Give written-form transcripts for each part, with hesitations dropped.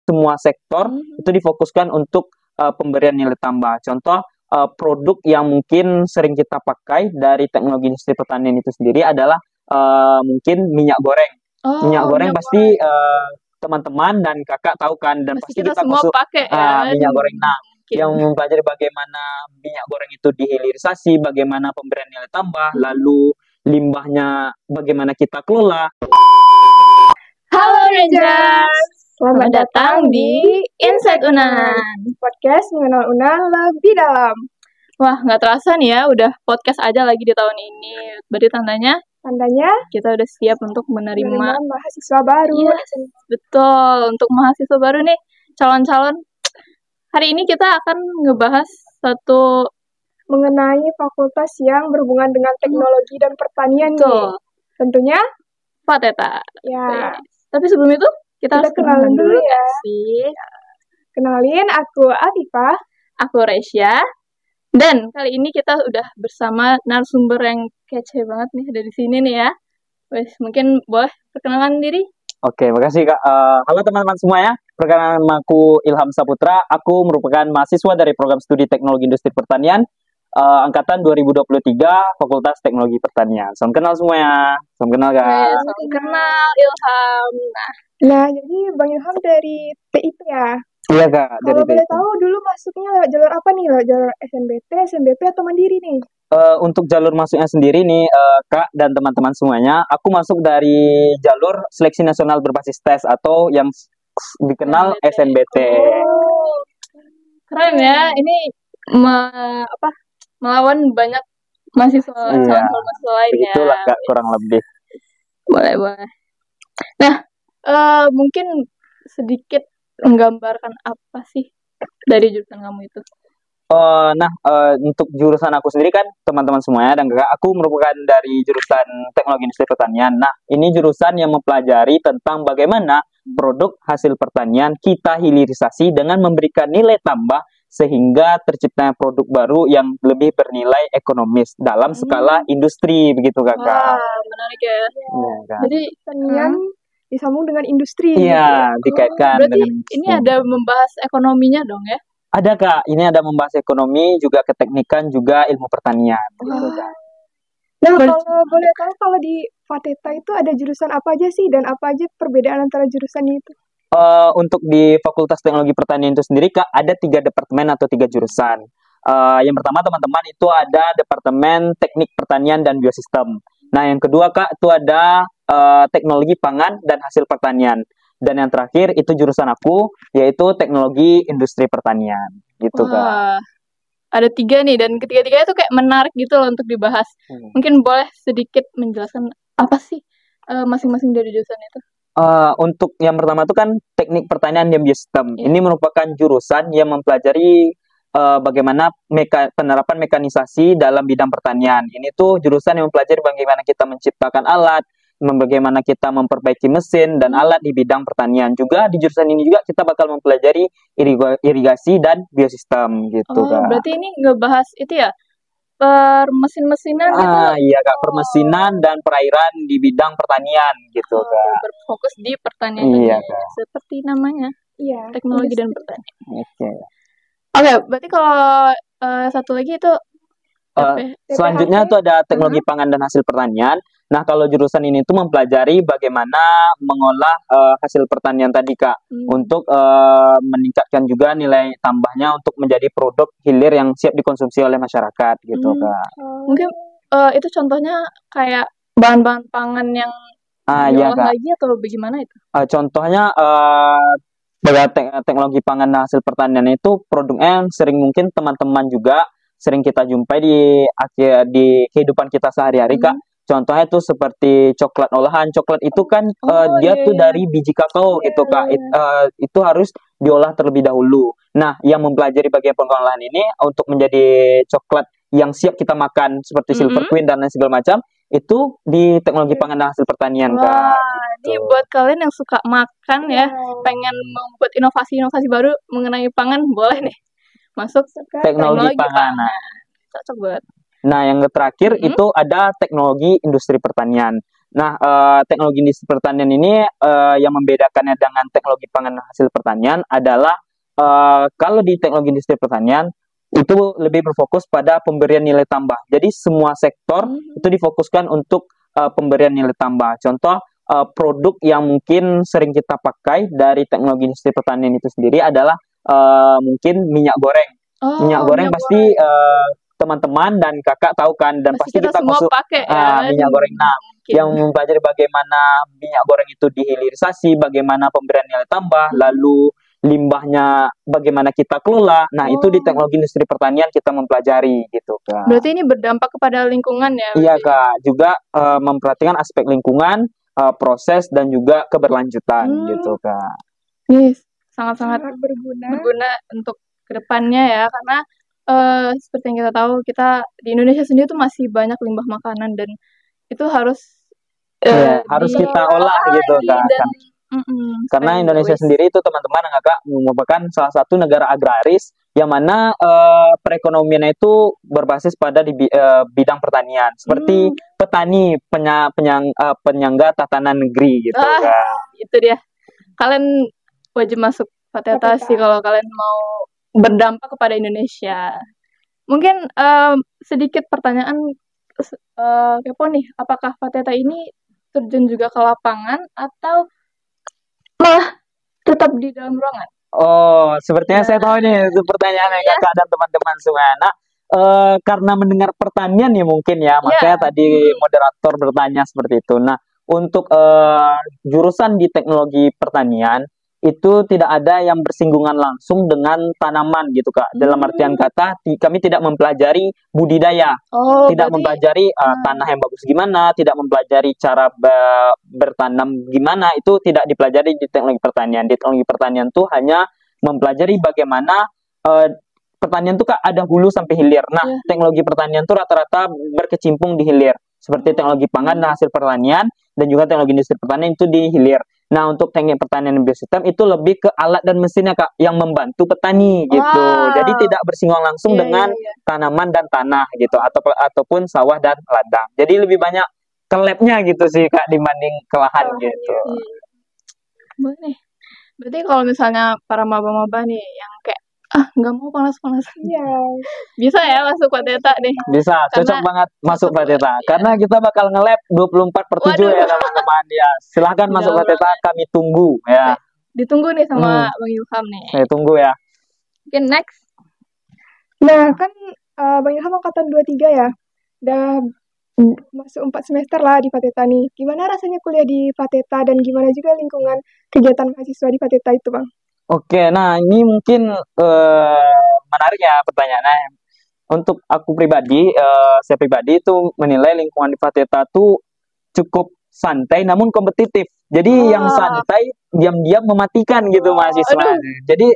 semua sektor itu difokuskan untuk pemberian nilai tambah. Contoh produk yang mungkin sering kita pakai dari teknologi industri pertanian itu sendiri adalah mungkin minyak goreng. Minyak goreng pasti teman-teman dan kakak tahu kan, dan pasti kita semua pakai minyak goreng. Nah, yang mempelajari bagaimana minyak goreng itu dihilirisasi, bagaimana pemberian nilai tambah, lalu limbahnya bagaimana kita kelola. Halo Rangers, selamat datang di Insight Unan, podcast mengenal Unan lebih dalam. Wah, nggak terasa nih ya, udah podcast aja lagi di tahun ini. Berarti tandanya kita udah siap untuk menerima mahasiswa baru. Yes, betul, untuk mahasiswa baru nih, calon-calon. Hari ini kita akan ngebahas satu mengenai fakultas yang berhubungan dengan teknologi dan pertanian nih. Tentunya FATETA. Ya. Tapi sebelum itu kita harus kenalan dulu ya. Kenalin, aku Afifah, aku Resya. Dan kali ini kita udah bersama narasumber yang kece banget nih dari sini nih ya. Wes, mungkin boleh perkenalan diri? Oke, makasih Kak. Halo teman-teman semuanya. Perkenalkan aku Ilham Saputra. Aku merupakan mahasiswa dari program studi Teknologi Industri Pertanian angkatan 2023 Fakultas Teknologi Pertanian. Salam kenal semuanya. Salam kenal Kak. Salam kenal Ilham. Nah, jadi Bang Ilham dari TIP ya? Iya Kak, dari Kalau boleh tahu dulu masuknya lewat jalur apa nih? Lewat jalur SNBT, SNBP atau mandiri nih? Untuk jalur masuknya sendiri nih Kak dan teman-teman semuanya, aku masuk dari jalur seleksi nasional berbasis tes atau yang dikenal SNBT. Oh, keren ya, ini melawan banyak mahasiswa lain ya. Begitulah Kak, kurang lebih. Boleh. Nah, mungkin sedikit menggambarkan apa sih dari jurusan kamu itu? Untuk jurusan aku sendiri kan teman-teman semuanya dan kakak, aku merupakan dari jurusan Teknologi Industri Pertanian. Nah, ini jurusan yang mempelajari tentang bagaimana produk hasil pertanian kita hilirisasi dengan memberikan nilai tambah sehingga terciptanya produk baru yang lebih bernilai ekonomis dalam skala industri, begitu kakak. Wah, menarik ya. Kan? Jadi pertanian disambung dengan industri. Iya, dikaitkan berarti dengan ini ada membahas ekonominya dong ya? Ada Kak, ini ada membahas ekonomi, juga keteknikan, juga ilmu pertanian. Gitu, Kak. Nah, kalau boleh tahu kalau di FATETA itu ada jurusan apa aja sih dan apa aja perbedaan antara jurusan itu? Untuk di Fakultas Teknologi Pertanian itu sendiri Kak, ada 3 departemen atau 3 jurusan. Yang pertama teman-teman itu ada Departemen Teknik Pertanian dan Biosistem. Nah, yang kedua Kak, itu ada Teknologi Pangan dan Hasil Pertanian. Dan yang terakhir itu jurusan aku, yaitu Teknologi Industri Pertanian. Gitu Kak. Ada 3 nih, dan ketiga-tiganya itu kayak menarik gitu loh untuk dibahas. Mungkin boleh sedikit menjelaskan apa sih masing-masing dari jurusan itu? Untuk yang pertama itu kan Teknik Pertanian dan Biosistem. Ini merupakan jurusan yang mempelajari bagaimana penerapan mekanisasi dalam bidang pertanian. Ini tuh jurusan yang mempelajari bagaimana kita menciptakan alat, bagaimana kita memperbaiki mesin dan alat di bidang pertanian. Juga di jurusan ini juga kita bakal mempelajari irigasi dan biosistem gitu Kak. Berarti ini ngebahas itu ya, mesin-mesinan gitu? Iya Kak, permesinan dan perairan di bidang pertanian gitu Kak. Berfokus di pertanian. Iya Kak. Seperti namanya. Iya. Teknologi dan pertanian. Oke, berarti kalau satu lagi itu selanjutnya itu ada Teknologi Pangan dan Hasil Pertanian. Nah, kalau jurusan ini tuh mempelajari bagaimana mengolah hasil pertanian tadi Kak, untuk meningkatkan juga nilai tambahnya untuk menjadi produk hilir yang siap dikonsumsi oleh masyarakat gitu Kak. Mungkin itu contohnya kayak bahan-bahan pangan yang diolah lagi atau bagaimana itu? Contohnya teknologi pangan dan hasil pertanian itu produknya sering mungkin teman-teman juga sering kita jumpai di kehidupan kita sehari-hari Kak. Contohnya tuh seperti coklat olahan. Coklat itu kan dia tuh dari biji kakao gitu Kak. Itu harus diolah terlebih dahulu. Nah, yang mempelajari bagian pengolahan ini untuk menjadi coklat yang siap kita makan seperti Silver Queen dan lain segala macam, itu di Teknologi Pangan dan Hasil Pertanian Kak. Ini buat kalian yang suka makan ya, pengen membuat inovasi-inovasi baru mengenai pangan, boleh nih masuk Teknologi Pangan. Cocok banget. Nah, yang terakhir itu ada Teknologi Industri Pertanian. Nah, teknologi industri pertanian ini yang membedakannya dengan teknologi pangan dan hasil pertanian adalah kalau di teknologi industri pertanian itu lebih berfokus pada pemberian nilai tambah. Jadi semua sektor itu difokuskan untuk pemberian nilai tambah. Contoh produk yang mungkin sering kita pakai dari teknologi industri pertanian itu sendiri adalah mungkin minyak goreng. Minyak goreng minyak pasti teman-teman dan kakak tahu kan, dan pasti kita kita semua konsum pakai ya. minyak goreng. Nah, Mungkin. yang mempelajari bagaimana minyak goreng itu dihilirisasi, bagaimana pemberian nilai tambah, lalu limbahnya bagaimana kita kelola. Nah, itu di teknologi industri pertanian kita mempelajari gitu, Kak. Berarti ini berdampak kepada lingkungan ya? Iya, Kak. Juga memperhatikan aspek lingkungan, proses dan juga keberlanjutan gitu, Kak. Ini sangat-sangat berguna untuk kedepannya ya, karena seperti yang kita tahu, kita di Indonesia sendiri tuh masih banyak limbah makanan dan itu harus harus kita olah gitu, Kak. Karena Indonesia sendiri itu teman-teman Kak merupakan salah satu negara agraris yang mana perekonomiannya itu berbasis pada di bidang pertanian, seperti petani penyangga tatanan negeri gitu, Kak. Itu dia. Kalian wajib masuk Fateta sih kalau kalian mau berdampak kepada Indonesia. Mungkin sedikit pertanyaan kepo nih, apakah Fateta ini terjun juga ke lapangan atau malah tetap di dalam ruangan? Oh, sepertinya saya tahu nih pertanyaannya Kakak dan teman-teman semua. Nah, karena mendengar pertanian ya mungkin ya, makanya tadi moderator bertanya seperti itu. Nah, untuk jurusan di teknologi pertanian itu tidak ada yang bersinggungan langsung dengan tanaman gitu, Kak. Dalam artian kata, kami tidak mempelajari budidaya, tidak mempelajari tanah yang bagus gimana, tidak mempelajari cara bertanam gimana, itu tidak dipelajari di teknologi pertanian. Di teknologi pertanian tuh hanya mempelajari bagaimana pertanian tuh, Kak, ada hulu sampai hilir. Nah, teknologi pertanian tuh rata-rata berkecimpung di hilir, seperti teknologi pangan dan hasil pertanian, dan juga teknologi industri pertanian itu di hilir. Nah, untuk teknik pertanian dan biosistem itu lebih ke alat dan mesinnya, Kak, yang membantu petani gitu. Jadi tidak bersinggungan langsung dengan tanaman dan tanah gitu, ataupun sawah dan ladang. Jadi lebih banyak ke lab-nya gitu sih, Kak, dibanding ke lahan gitu. Boleh. Berarti kalau misalnya para maba-maba nih yang kayak nggak mau panas-panasan, bisa ya masuk Fateta nih. Bisa, cocok banget masuk Fateta. Karena kita bakal nge-lab 24/7 ya teman-teman ya. Silahkan masuk Fateta, kami tunggu ya. Ditunggu nih sama Bang Ilham nih. Saya tunggu ya. Oke, next. Nah, kan Bang Ilham angkatan 23 ya. Udah masuk 4 semester lah di Fateta nih. Gimana rasanya kuliah di Fateta dan gimana juga lingkungan kegiatan mahasiswa di Fateta itu, Bang? Oke, nah ini mungkin menarik ya pertanyaannya. Untuk aku pribadi, saya pribadi itu menilai lingkungan di Fateta tuh cukup santai namun kompetitif. Jadi yang santai diam-diam mematikan gitu mahasiswa. Jadi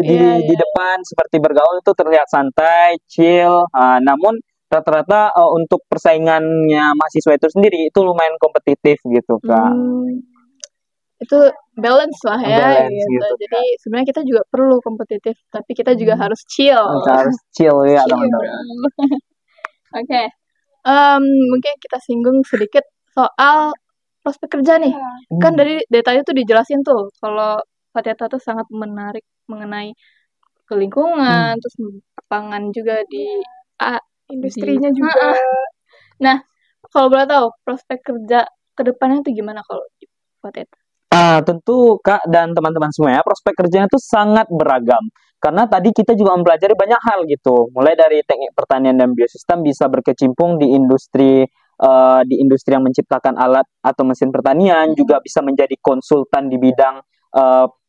di depan seperti bergaul itu terlihat santai, chill. Namun rata-rata untuk persaingannya mahasiswa itu sendiri itu lumayan kompetitif gitu, Kak. Itu balance lah ya gitu. Jadi sebenarnya kita juga perlu kompetitif, tapi kita juga harus chill. Harus chill ya, teman-teman. Oke. Mungkin kita singgung sedikit soal prospek kerja nih. Kan dari datanya tuh dijelasin tuh kalau Fateta tuh sangat menarik mengenai ke lingkungan, terus pangan juga di industrinya juga. Nah, kalau boleh tahu prospek kerja ke depannya tuh gimana kalau di Fateta? Tentu Kak dan teman-teman semua ya, prospek kerjanya itu sangat beragam. Karena tadi kita juga mempelajari banyak hal gitu. Mulai dari teknik pertanian dan biosistem bisa berkecimpung di industri yang menciptakan alat atau mesin pertanian, juga bisa menjadi konsultan di bidang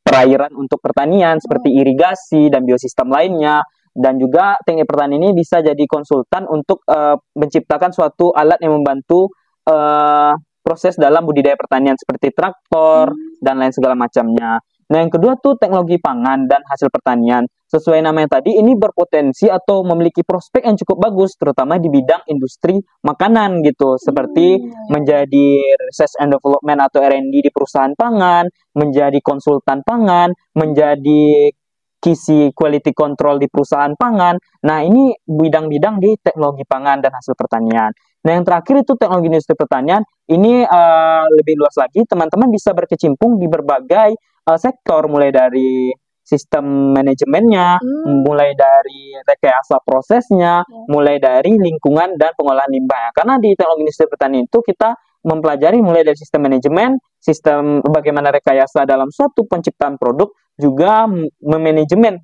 perairan untuk pertanian seperti irigasi dan biosistem lainnya. Dan juga teknik pertanian ini bisa jadi konsultan untuk menciptakan suatu alat yang membantu proses dalam budidaya pertanian seperti traktor dan lain segala macamnya. Nah, yang kedua tuh teknologi pangan dan hasil pertanian. Sesuai namanya tadi, ini berpotensi atau memiliki prospek yang cukup bagus, terutama di bidang industri makanan gitu, seperti menjadi research and development atau R&D di perusahaan pangan, menjadi konsultan pangan, menjadi QC quality control di perusahaan pangan. Nah, ini bidang-bidang di teknologi pangan dan hasil pertanian. Nah, yang terakhir itu teknologi industri pertanian. Ini lebih luas lagi, teman-teman bisa berkecimpung di berbagai sektor, mulai dari sistem manajemennya, mulai dari rekayasa prosesnya, mulai dari lingkungan dan pengolahan limbah. Karena di teknologi industri pertanian itu kita mempelajari mulai dari sistem manajemen, sistem bagaimana rekayasa dalam suatu penciptaan produk, juga memanajemen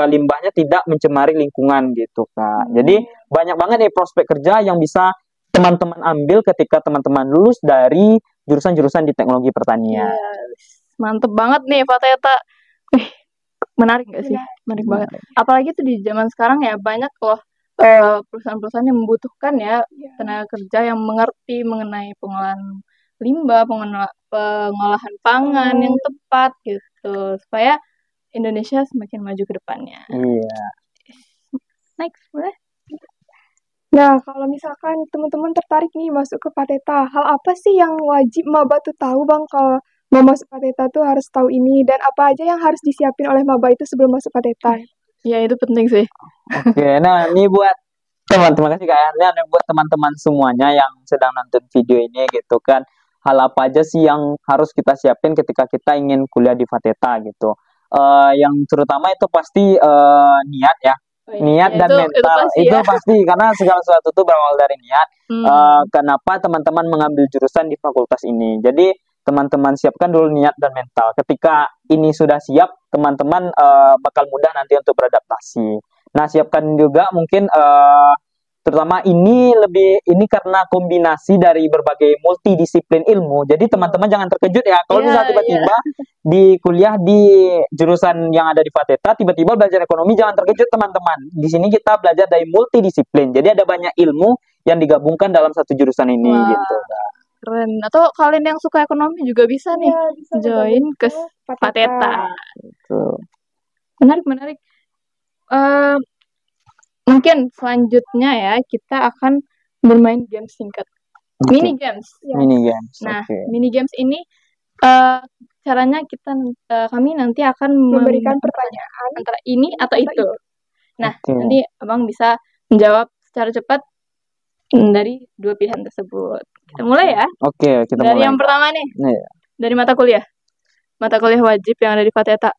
limbahnya tidak mencemari lingkungan gitu, Kak. Jadi banyak banget nih prospek kerja yang bisa teman-teman ambil ketika teman-teman lulus dari jurusan-jurusan di teknologi pertanian. Mantep banget nih Pak Teta. Menarik gak sih? Menarik banget. Apalagi tuh di zaman sekarang ya banyak loh perusahaan-perusahaan yang membutuhkan ya tenaga kerja yang mengerti mengenai pengolahan limbah, pengolahan pangan yang tepat gitu, supaya Indonesia semakin maju ke depannya. Iya. Next, boleh? Nah, kalau misalkan teman-teman tertarik nih masuk ke Pateta, hal apa sih yang wajib maba tuh tahu Bang kalau mau masuk Pateta tuh harus tahu ini, dan apa aja yang harus disiapin oleh maba itu sebelum masuk Pateta? Ya, itu penting sih. Oke, nah ini buat terima kasih Kak Erna, dan buat teman-teman semuanya yang sedang nonton video ini gitu kan. Hal apa aja sih yang harus kita siapin ketika kita ingin kuliah di Pateta gitu. Yang terutama itu pasti niat ya. Niat dan mental itu pasti, karena segala sesuatu itu berawal dari niat. Kenapa teman-teman mengambil jurusan di fakultas ini? Jadi teman-teman siapkan dulu niat dan mental. Ketika ini sudah siap, teman-teman bakal mudah nanti untuk beradaptasi. Nah, siapkan juga mungkin terutama ini karena kombinasi dari berbagai multidisiplin ilmu. Jadi teman-teman jangan terkejut ya kalau misalnya tiba-tiba di kuliah di jurusan yang ada di Pateta tiba-tiba belajar ekonomi, jangan terkejut teman-teman. Di sini kita belajar dari multidisiplin. Jadi ada banyak ilmu yang digabungkan dalam satu jurusan ini gitu. Keren. Atau kalian yang suka ekonomi juga bisa nih bisa join ke Pateta. Menarik. Mungkin selanjutnya ya kita akan bermain game singkat. Mini games. Nah, mini games ini caranya kami nanti akan memberikan pertanyaan antara ini atau itu. Nah, nanti Abang bisa menjawab secara cepat dari dua pilihan tersebut. Kita mulai ya. Oke, kita dari mulai. Yang pertama nih. Dari mata kuliah. Mata kuliah wajib yang ada di Pateta.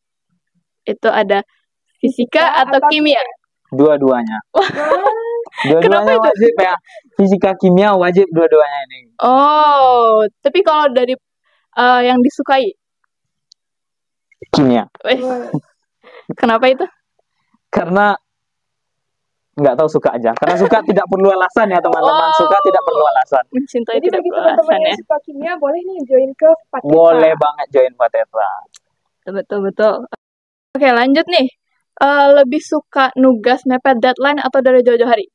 Itu ada fisika atau kimia? Dua-duanya. Dua-duanya wajib ya. Fisika, kimia wajib dua-duanya ini. Oh, tapi kalau dari yang disukai? Kimia. Kenapa itu? Karena nggak tahu, suka aja. Karena suka tidak perlu alasan ya teman-teman. Suka tidak perlu alasan. Mencintai tidak perlu alasan ya. Jadi bagi teman-teman yang suka kimia boleh nih join ke Pateta. Boleh banget join Pateta. Betul. Oke, lanjut nih. Lebih suka nugas mepet deadline atau dari jauh-jauh hari?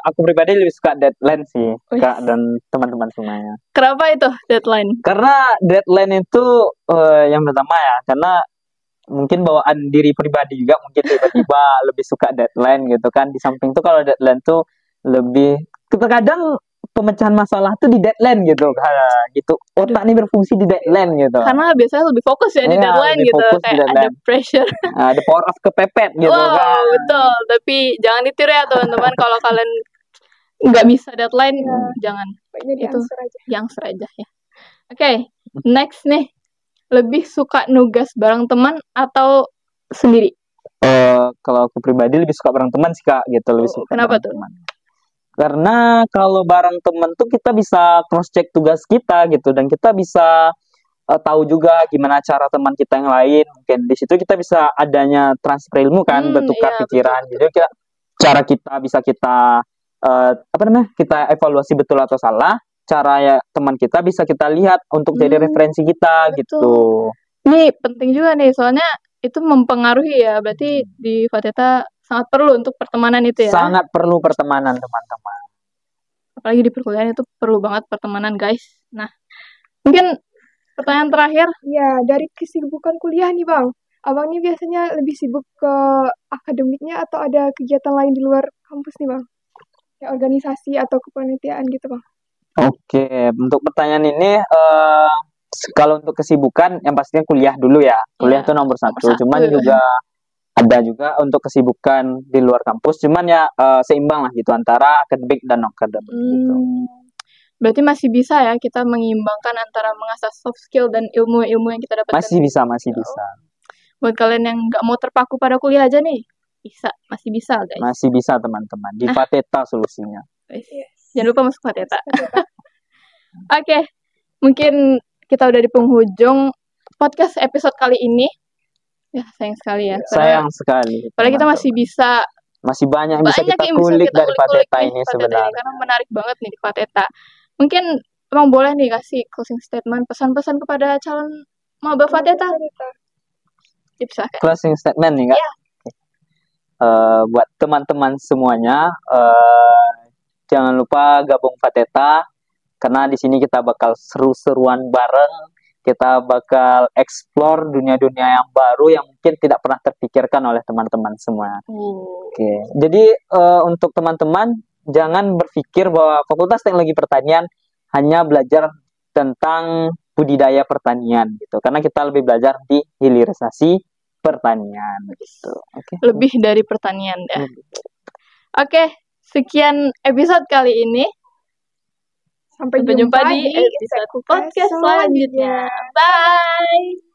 Aku pribadi lebih suka deadline sih, Kak dan teman-teman semuanya. Kenapa itu deadline? Karena deadline itu yang pertama ya, karena mungkin bawaan diri pribadi juga, mungkin tiba-tiba lebih suka deadline gitu kan. Di samping itu kalau deadline tuh lebih, terkadang pemecahan masalah tuh di deadline gitu, gitu. Otak nih berfungsi di deadline gitu. Karena biasanya lebih fokus ya di deadline gitu, kayak ada pressure. The power of kepepet gitu kan. Betul. Tapi jangan ditiru ya teman-teman, kalau kalian nggak bisa deadline, jangan. Itu yang aja ya. Oke, next nih. Lebih suka nugas bareng teman atau sendiri? Kalau aku pribadi lebih suka bareng teman sih Kak, gitu. Lebih suka. Kenapa tuh? Teman. Karena kalau bareng temen tuh kita bisa cross check tugas kita gitu, dan kita bisa tahu juga gimana cara teman kita yang lain. Mungkin di situ kita bisa adanya transfer ilmu kan, bertukar pikiran. Betul. Jadi cara kita bisa kita kita evaluasi betul atau salah. Cara ya teman kita bisa kita lihat untuk jadi referensi kita. Betul. Gitu. Ini penting juga nih, soalnya itu mempengaruhi ya. Berarti di Pateta sangat perlu untuk pertemanan itu ya. Sangat perlu pertemanan teman-teman. Apalagi di perkuliahan itu perlu banget pertemanan guys. Nah, mungkin pertanyaan terakhir. Ya, dari kesibukan kuliah nih Bang. Abang ini biasanya lebih sibuk ke akademiknya atau ada kegiatan lain di luar kampus nih Bang? Kayak organisasi atau kepanitiaan gitu Bang. Oke, untuk pertanyaan ini kalau untuk kesibukan yang pastinya kuliah dulu ya. Kuliah itu nomor satu. Cuman juga ada juga untuk kesibukan di luar kampus, cuman ya seimbang lah gitu antara akademik dan non akademik gitu. Berarti masih bisa ya kita mengimbangkan antara mengasah soft skill dan ilmu-ilmu yang kita dapatkan. Masih bisa. Buat kalian yang nggak mau terpaku pada kuliah aja nih, masih bisa guys. Masih bisa teman-teman. Di Fateta solusinya. Jangan lupa masuk Fateta. Oke, mungkin kita udah di penghujung podcast episode kali ini. Ya, sayang sekali ya. Sayang sekali. Padahal kita masih banyak yang bisa kita kulik dari Fateta ini sebenarnya. Karena menarik banget nih di Fateta. Mungkin emang boleh nih kasih closing statement, pesan-pesan kepada calon maba Fateta. Bisa kan? Closing statement nih, Kak. Ya. Buat teman-teman semuanya, jangan lupa gabung Fateta karena di sini kita bakal seru-seruan bareng. Kita bakal explore dunia-dunia yang baru yang mungkin tidak pernah terpikirkan oleh teman-teman semua. Oke. Jadi untuk teman-teman jangan berpikir bahwa Fakultas Teknologi Pertanian hanya belajar tentang budidaya pertanian gitu. Karena kita lebih belajar di hilirisasi pertanian gitu. Lebih dari pertanian ya. Oke, sekian episode kali ini. Sampai jumpa di episode podcast selanjutnya. Bye.